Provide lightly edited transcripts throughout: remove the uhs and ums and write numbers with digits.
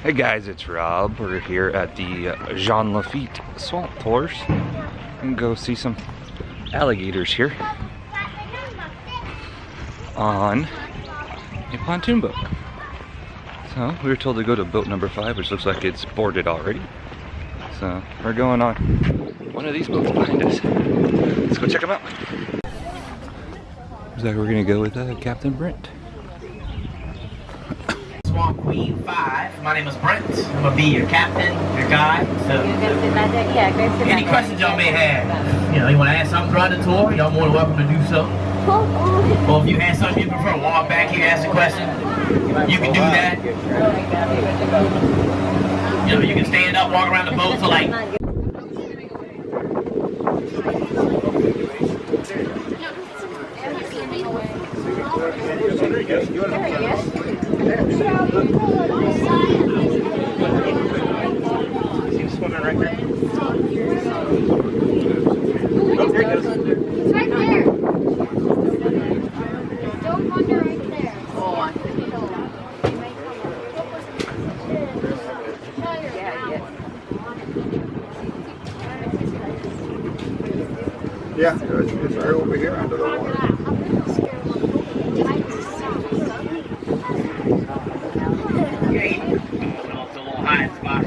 Hey guys, it's Rob. We're here at the Jean Lafitte Swamp Tours. And go see some alligators here on a pontoon boat. So we were told to go to boat number 5, which looks like it's boarded already. So we're going on one of these boats behind us. Let's go check them out. Looks like we're gonna go with Captain Brent. Swamp Queen 5. My name is Brent. I'm gonna be your captain, your guide. So, any questions y'all may have, you want to ask something throughout the tour, y'all more than welcome to do so. Or if you have something you prefer, walk back here, ask a question. You can do that. You can stand up, walk around the boat. So like. See him swimming right there? Oh, there he goes. It's right there. Don't wander right there. Oh, yeah, it's right over here under the water.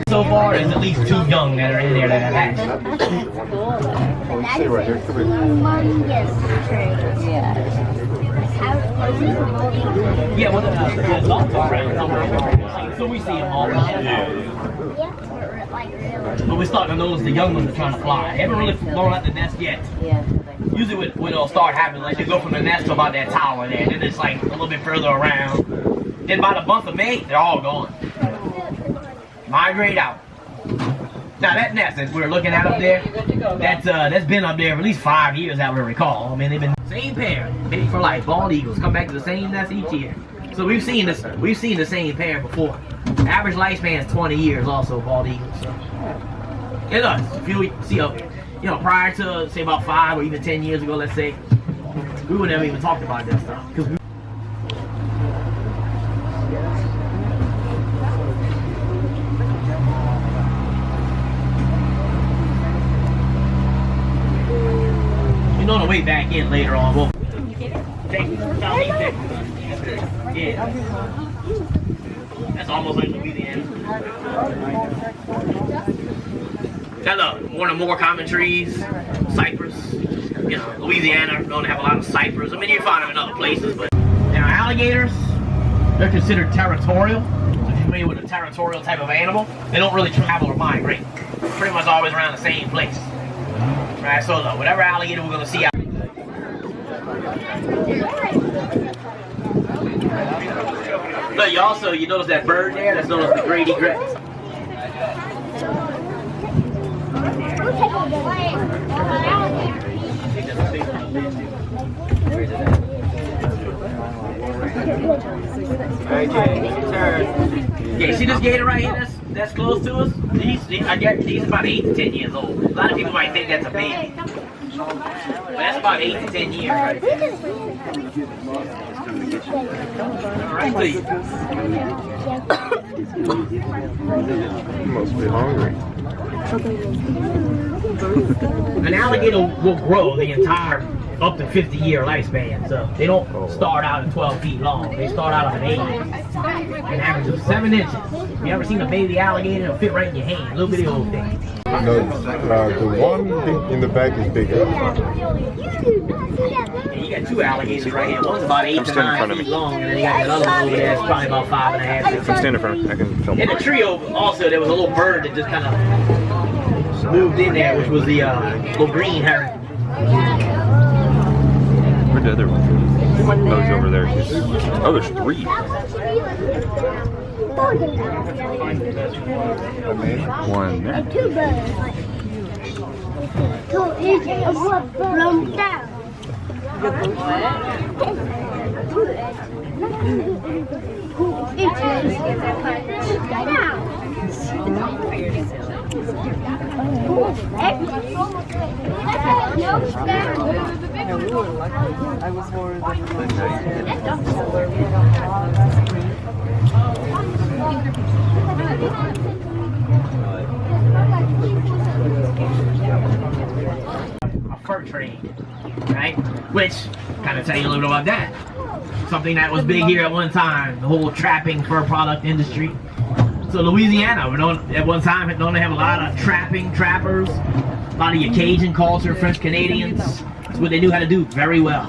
So far, there's at least 2 young that are in there that have hatched. Stay right here. Come here. Yeah, well, the adults are around. So we see them all. But we're starting to notice the young ones are trying to fly. They haven't really blown out the nest yet. Usually when it'll start happening, like they go from the nest to about that tower there, then it's like a little bit further around. Then by the month of May, they're all gone. Migrate out. Now that nest that we're looking at up there, that's been up there for at least 5 years, I will recall. I mean, they've been same pair, made for life, bald eagles, come back to the same nest each year. So we've seen the same pair before. Average lifespan is 20 years, also bald eagles. So it does. If you see prior to say about 5 or even 10 years ago, let's say, we would never even talked about that stuff. On the way back in later on, we'll take yeah. That's almost like Louisiana. Got one or more common trees, cypress. Louisiana known to have a lot of cypress. I mean, you find them in other places, but now alligators, they're considered territorial. If you're familiar with a territorial type of animal, they don't really travel or migrate. Pretty much always around the same place. Right, so whatever alligator we're going to see out. Look, you notice that bird there? That's known as the great egret. Yeah, see this gator right here that's close to us? I guess he's about 8 to 10 years old. A lot of people might think that's a baby. But that's about 8 to 10 years right there. Right to you. Must be hungry. An alligator will grow the entire up to 50-year lifespan, so they don't start out at 12 feet long. They start out at 8, an average of 7 inches. You ever seen a baby alligator? It'll fit right in your hand, little bitty old thing. No, the one in the back is bigger. You got two alligators right here. One's about 8 to standing in 9 front of feet me. long, and then you got that other one over there that's probably about 5.5 feet. I'm standing in front of me. I can film. In the tree also, there was a little bird that just kind of moved in there, which was the little green heron. Where'd the other one go? Oh, he's over there. Oh, there's 3. One there. Two birds. Two is from down. Fur trade, right? Which kind of tell you a little bit about that. Something that was big here at one time, the whole trapping fur product industry. So Louisiana, at one time, had known to have a lot of trappers, a lot of your Cajun culture, French Canadians. That's what they knew how to do very well.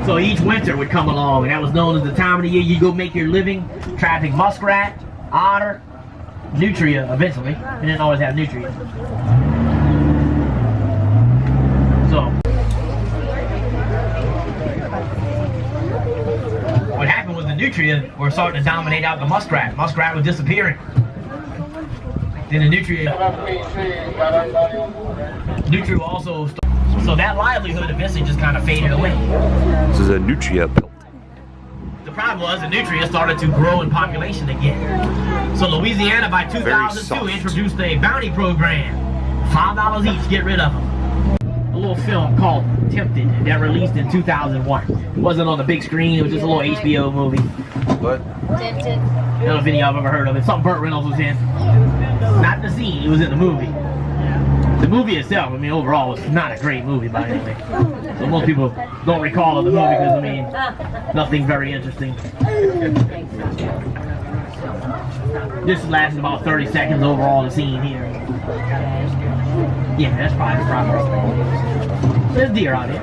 So each winter would come along, and that was known as the time of the year you go make your living trapping muskrat, otter, nutria eventually. They didn't always have nutria. So what happened was the nutria were starting to dominate out the muskrat. Muskrat was disappearing. Then the nutria also so that livelihood eventually just kind of faded away. This is a nutria belt. The problem was the nutria started to grow in population again. So Louisiana by 2002 introduced a bounty program. $5 each, get rid of them. A little film called Tempted that released in 2001. It wasn't on the big screen, it was just a little HBO movie. What? Tempted. I don't know if any of y'all have ever heard of it. Something Burt Reynolds was in. Not the scene, he was in the movie. The movie itself, I mean, overall, was not a great movie by any way. So most people don't recall of the movie because, I mean, nothing very interesting. This lasted about 30 seconds overall, the scene here. Yeah, that's probably the problem. There's deer out here.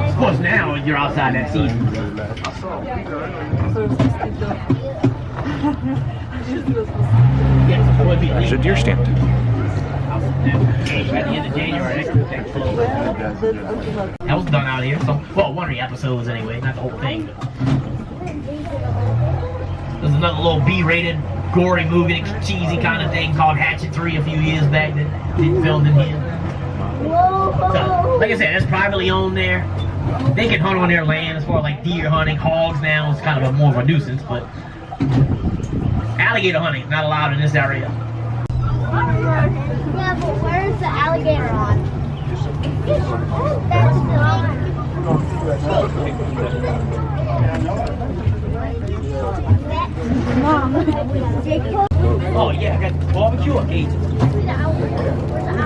Of course, now you're outside that season. Yeah, so it would be There's a deer stand. at the end of January. That was done out here. So, well, one of the episodes anyway, not the whole thing. There's another little B-rated, gory movie, cheesy kind of thing called Hatchet 3 a few years back that they filmed in here. So, like I said, that's privately owned there. They can hunt on their land as far as like deer hunting. Hogs now is kind of more of a nuisance, but alligator hunting is not allowed in this area. Yeah, but where's the alligator on? That's Mom. Oh yeah, I got barbecue or Cajun.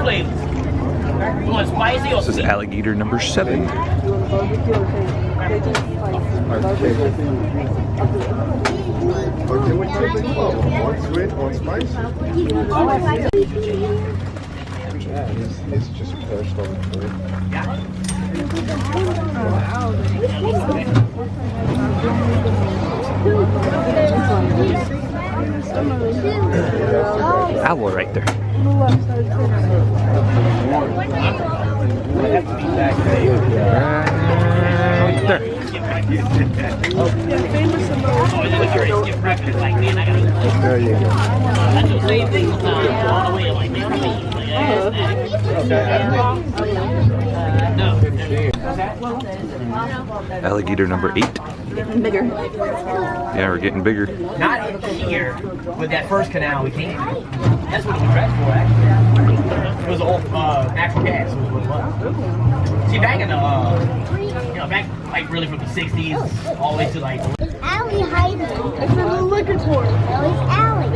Flavors. You want spicy or This is sweet? alligator number 7. Okay, what type of club? One sweet, one spicy. It's just perched on the food. Owl right there. Right there. There you go. Alligator number 8. Getting bigger. Yeah, we're getting bigger. Not here with that first canal we came through. That's what it was dressed for, actually. It was all natural gas, was what it was. See, back in the, back like really from the 60s all the way to like. It's Allie hiding. It's in the liquor store. It's Allie.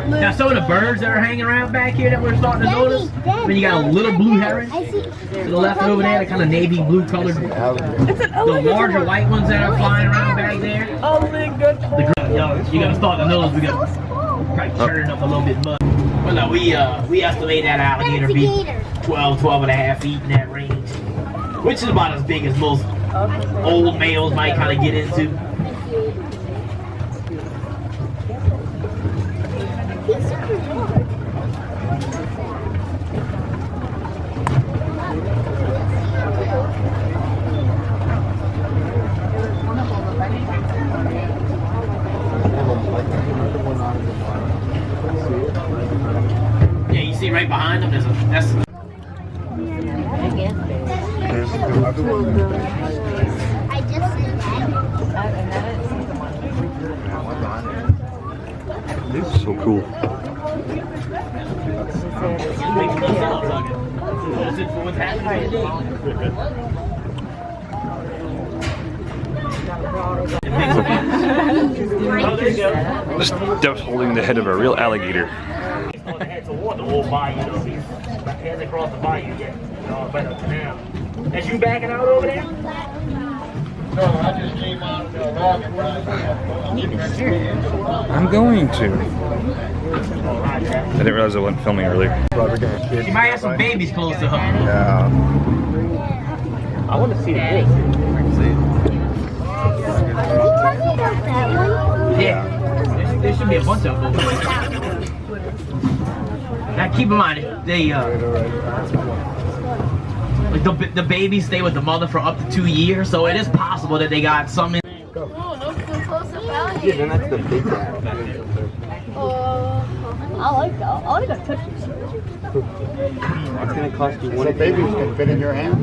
Now some of the birds that are hanging around back here that we're starting to notice, when you got a little blue heron I see. to the left over there, the kind of navy blue colored. The larger white ones that are flying around back there. You gotta start to notice we got probably churning up a little bit mud. Well, no, we estimate that alligator be 12 and a half feet in that range. which is about as big as most old males might kind of get into. Yeah, you see right behind them, that's I just said This is so cool. This stuff's holding the head of a real alligator. As you backing out over there? No, I just came out of the logging right I'm going to. I didn't realize I wasn't filming earlier. She might have some babies close to her. Yeah. I want to see the bull. Yeah, there should be a bunch of them. Now keep in mind, they like the babies stay with the mother for up to 2 years, so it is possible that they got some in. Yeah, then that's the big guy. I like that. I like that touch. It's gonna cost you one. So babies can fit in your hand?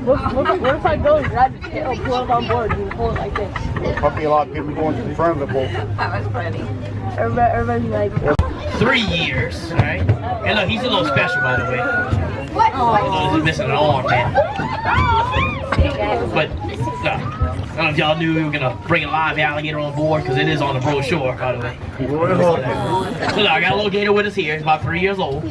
What if I go and grab it, pull it on board and hold it like this? Probably a lot of people going in front of the bull. That was funny. Everybody's like... 3 years, alright? And look, he's a little special, by the way. What? Oh, he's missing an arm, man. But, I don't know if y'all knew we were gonna bring a live alligator on board, because it is on the brochure, by the way. So look, I got a little gator with us here. He's about 3 years old.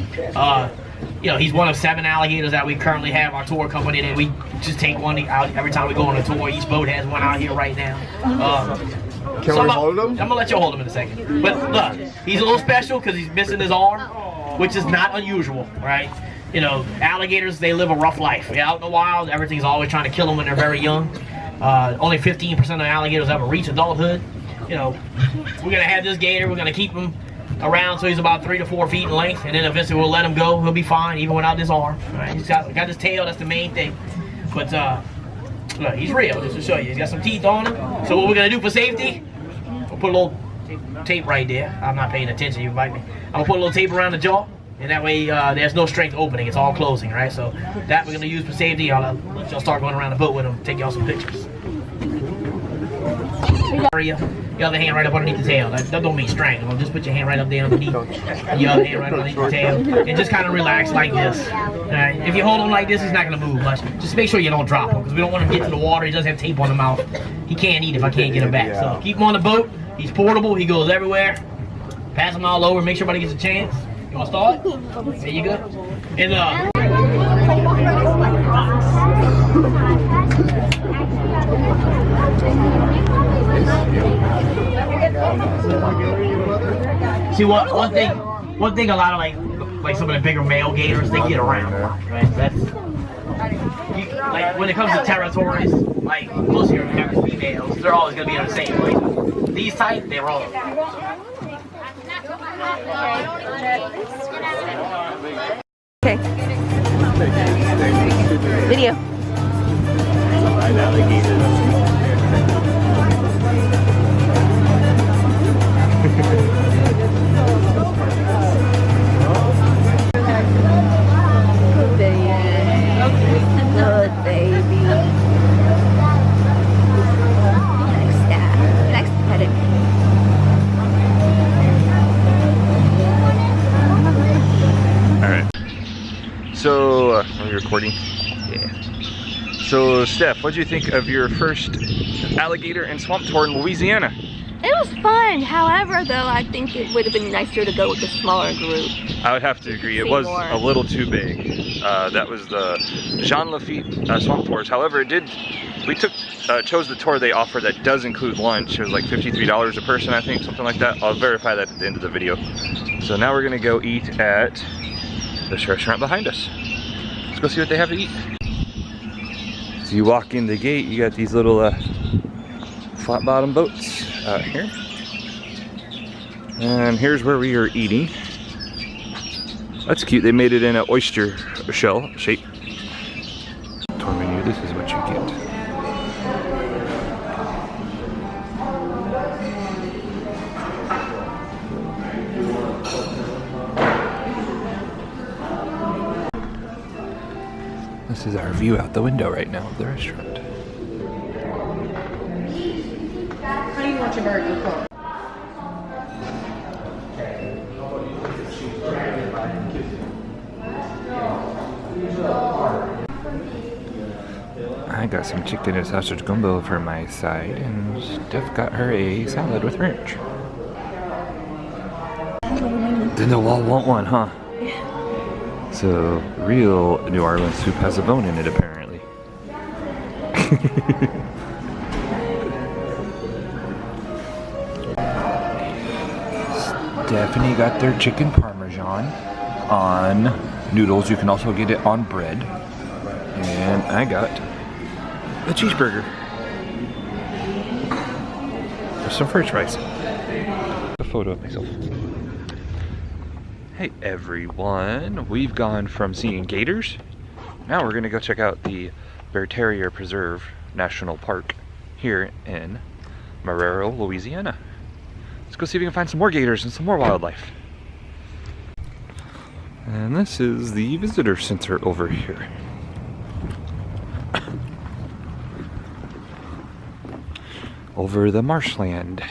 You know, he's one of 7 alligators that we currently have our tour company, and we just take one out every time we go on a tour. Each boat has one out here right now. Can we hold him? I'm gonna let you hold him in a second. But look, he's a little special because he's missing his arm, which is not unusual, right? You know, alligators, they live a rough life. They're out in the wild, everything's always trying to kill them when they're very young. Only 15% of alligators ever reach adulthood. You know, we're gonna have this gator, we're gonna keep him around so he's about 3 to 4 feet in length, and then eventually we'll let him go. He'll be fine even without this arm. Right? He's got his tail, that's the main thing. But look, he's real, just to show you. He's got some teeth on him. So what we're gonna do for safety, we'll put a little tape right there. I'm not paying attention, you bite me. I'm gonna put a little tape around the jaw, and that way there's no strength opening, it's all closing, right? So that we're gonna use for safety. I'll let y'all start going around the boat with him, take y'all some pictures. The other hand right up underneath the tail. That don't mean strangle. Just put your hand right up there underneath. Your other hand right underneath the tail. And just kind of relax like this. Alright? If you hold him like this, he's not going to move much. Just make sure you don't drop him, because we don't want him to get to the water. He does have tape on the mouth. He can't eat if I can't get him back. So keep him on the boat. He's portable. He goes everywhere. Pass him all over. Make sure everybody gets a chance. You want to start? There you go. And see, one thing a lot of like some of the bigger male gators, they get around, right? That's like when it comes to territories, like most of your females, they're always gonna be in the same place. These type, they roll. Okay. Video. Good baby. Next petting. Alright. So, are we recording? Yeah. So, Steph, what did you think of your first alligator and swamp tour in Louisiana? It was fun. However, though, I think it would have been nicer to go with a smaller group. I would have to agree. It was a little too big. That was the Jean Lafitte swamp tours. However, we chose the tour they offer that does include lunch. It was like $53 a person, I think, something like that. I'll verify that at the end of the video. So now we're gonna go eat at this restaurant behind us. Let's go see what they have to eat. So you walk in the gate, you got these little flat bottom boats out here. And here's where we are eating. That's cute, they made it in an oyster shell shape. Tour menu, this is what you get. This is our view out the window right now of the restaurant. How do you want your burger cooked? I got some chicken and sausage gumbo for my side, and Steph got her a salad with ranch. Didn't the wall want one, huh? So, real New Orleans soup has a bone in it, apparently. Stephanie got their chicken parmesan on noodles. You can also get it on bread. And I got a cheeseburger with some french fries. A photo of myself. Hey everyone, we've gone from seeing gators. Now we're gonna go check out the Bear Terrier Preserve National Park here in Marrero, Louisiana. Let's go see if we can find some more gators and some more wildlife. And this is the visitor center over here. Over the marshland.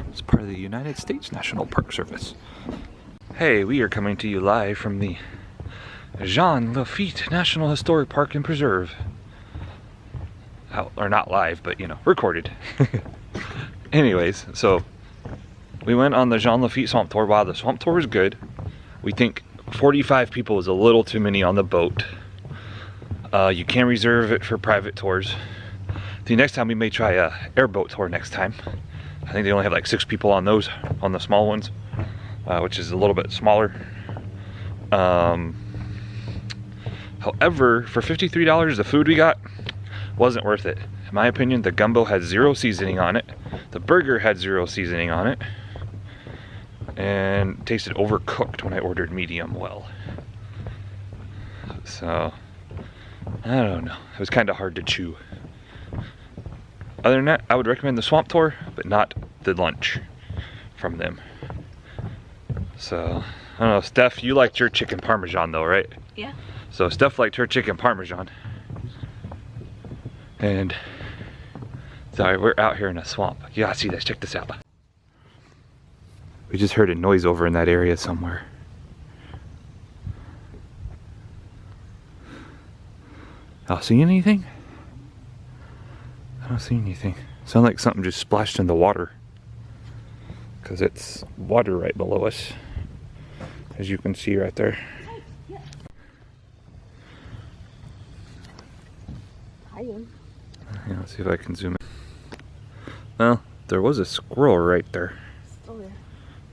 It's part of the United States National Park Service. Hey, we are coming to you live from the Jean Lafitte National Historic Park and Preserve. Or not live, but you know, recorded. Anyways, so we went on the Jean Lafitte swamp tour. Wow, the swamp tour was good. We think 45 people is a little too many on the boat. You can reserve it for private tours. The next time we may try a airboat tour next time. I think they only have like 6 people on those, on the small ones, which is a little bit smaller. However, for $53, the food we got wasn't worth it. In my opinion, the gumbo had 0 seasoning on it. The burger had 0 seasoning on it. And tasted overcooked when I ordered medium well. So, I don't know. It was kind of hard to chew. Other than that, I would recommend the swamp tour, but not the lunch from them. So, I don't know. Steph, you liked your chicken parmesan though, right? Yeah. So Steph liked her chicken parmesan. And sorry, we're out here in a swamp. You gotta see this, check this out. We just heard a noise over in that area somewhere. I'll see anything? I don't see anything. Sounds like something just splashed in the water. Because it's water right below us. As you can see right there. Yeah, let's see if I can zoom in. Well, there was a squirrel right there. Still there.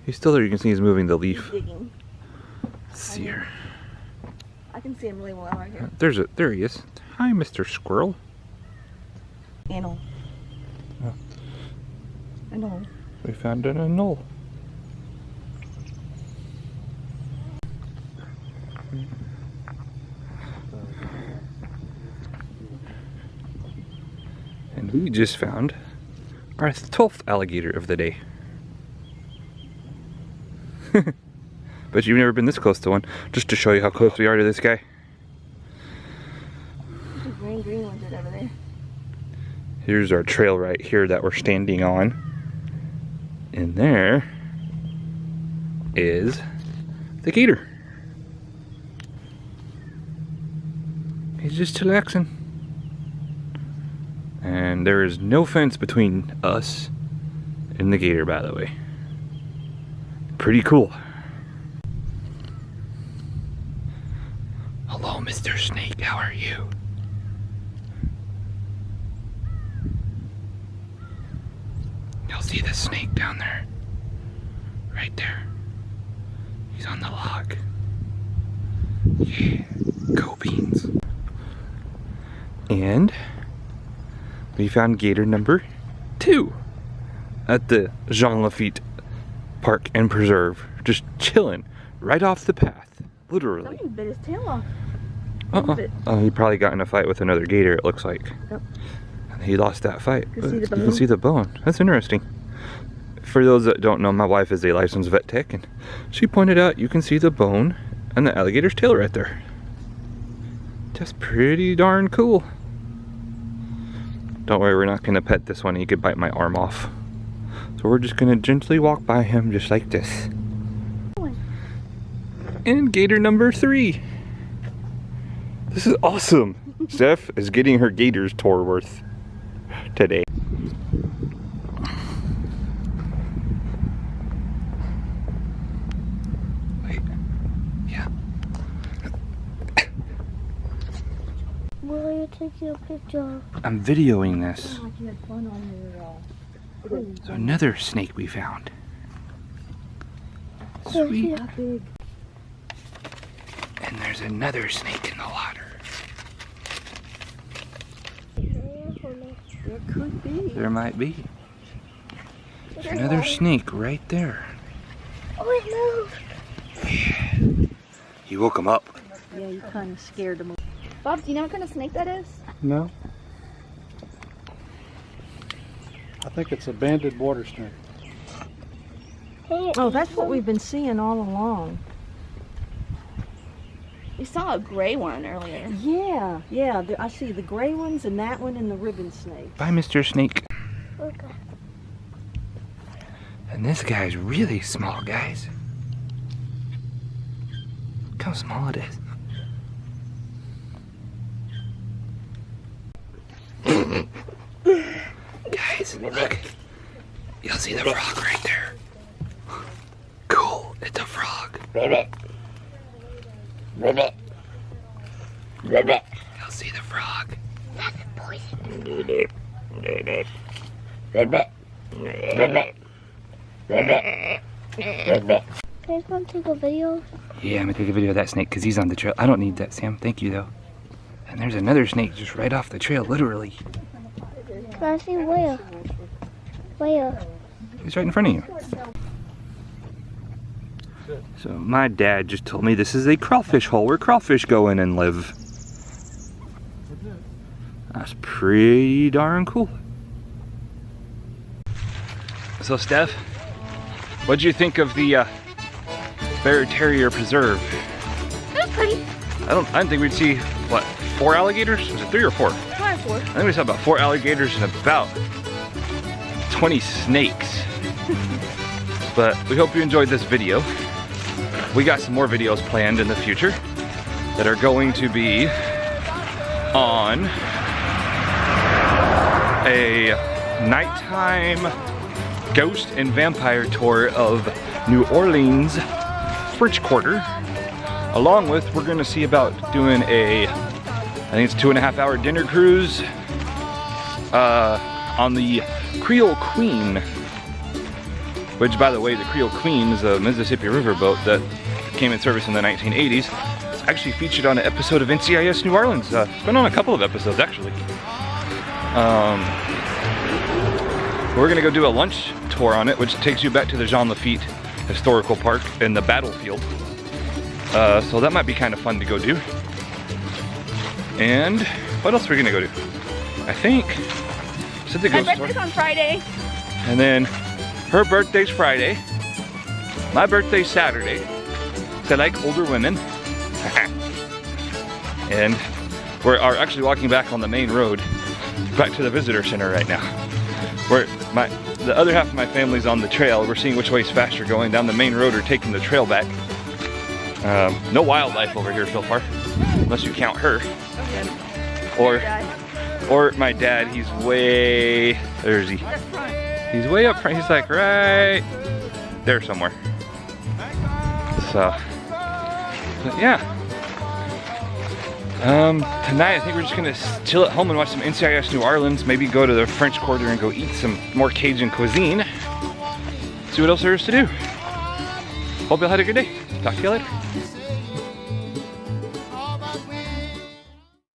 He's still there. You can see he's moving the leaf. He's digging. Let's see here. I can see him really well right here. There he is. Hi, Mr. Squirrel. Anal. Oh. I know. We found an anole. And we just found our 12th alligator of the day. But you've never been this close to one. Just to show you how close we are to this guy. The green ones are over there. Here's our trail right here that we're standing on. And there is the gator. He's just chillaxing. And there is no fence between us and the gator, by the way. Pretty cool. Hello, Mr. Snake, how are you? the snake down there? Right there. He's on the log. Yeah, go beans. And we found gator number 2 at the Jean Lafitte Park and Preserve. Just chilling right off the path, literally. Something bit his tail off. Oh, he probably got in a fight with another gator, it looks like. Yep. He lost that fight. You can see the bone. You can see the bone. That's interesting. For those that don't know, my wife is a licensed vet tech, and she pointed out you can see the bone and the alligator's tail right there. Just pretty darn cool. Don't worry, we're not gonna pet this one. He could bite my arm off. So we're just gonna gently walk by him just like this. And gator number 3. This is awesome. Steph is getting her gator's tour worth today. Wait. Yeah. What are you taking a picture of? I'm videoing this. Like you had fun on your, So another snake we found. Sweet. How big? And there's another snake in the water. There could be. There might be. There's another snake right there. Oh, Yeah. You woke him up. Yeah, you kind of scared him. Bob, do you know what kind of snake that is? No. I think it's a banded water snake. Oh, that's what we've been seeing all along. We saw a gray one earlier. Yeah, yeah. I see the gray ones and that one and the ribbon snake. Bye, Mr. Snake. Okay. And this guy's really small, guys. Look how small it is. Guys, look. You'll see the frog right there. Cool, it's a frog. You'll see the frog. That's poison. Can I come take a video? Yeah, I'm gonna take a video of that snake because he's on the trail. I don't need that, Sam. Thank you, though. And there's another snake just right off the trail, literally. Can I see where? Where? He's right in front of you. So my dad just told me this is a crawfish hole where crawfish go in and live. That's pretty darn cool. So Steph, what'd you think of the Bear Terrier Preserve? That's pretty. I didn't think we'd see, what, 4 alligators? Was it 3 or 4? Try 4. I think we saw about 4 alligators and about 20 snakes. But we hope you enjoyed this video. We got some more videos planned in the future that are going to be on a nighttime ghost and vampire tour of New Orleans French Quarter. Along with, we're gonna see about doing a, I think it's 2.5-hour dinner cruise on the Creole Queen. Which, by the way, the Creole Queen is a Mississippi River boat that came in service in the 1980s. It's actually featured on an episode of NCIS New Orleans. It's been on a couple of episodes, actually. We're gonna go do a lunch tour on it, which takes you back to the Jean Lafitte Historical Park and the battlefield. So that might be kind of fun to go do. And what else are we gonna go do? I think, said the My ghost tour. birthday's on Friday. And then her birthday's Friday. My birthday's Saturday. So I like older women. And we are actually walking back on the main road back to the visitor center right now. Where the other half of my family's on the trail. We're seeing which way is faster, going down the main road or taking the trail back. No wildlife over here so far, unless you count her. Or my dad, he's way, there's he. He's way up front, he's like right there somewhere. So, but yeah. Tonight I think we're just gonna chill at home and watch some NCIS New Orleans, maybe go to the French Quarter and go eat some more Cajun cuisine. see what else there is to do. Hope y'all had a good day. Talk to you later.